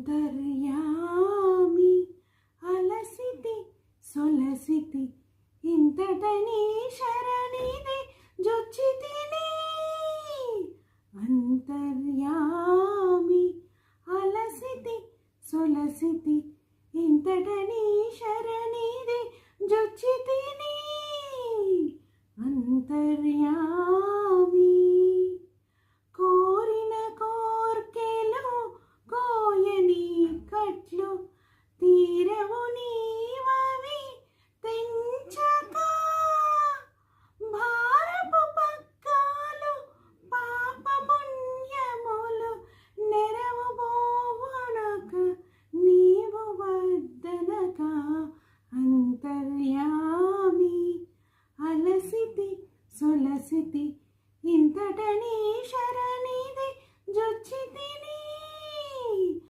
అంతర్యామి అలసితి సొలసితి ఇంతటనీ శరణిది జొచ్చితిని అంతర్యామి అలసితి సొలసితి ఇంతటనీ శరణిది జొచ్చితిని అంతర్యామి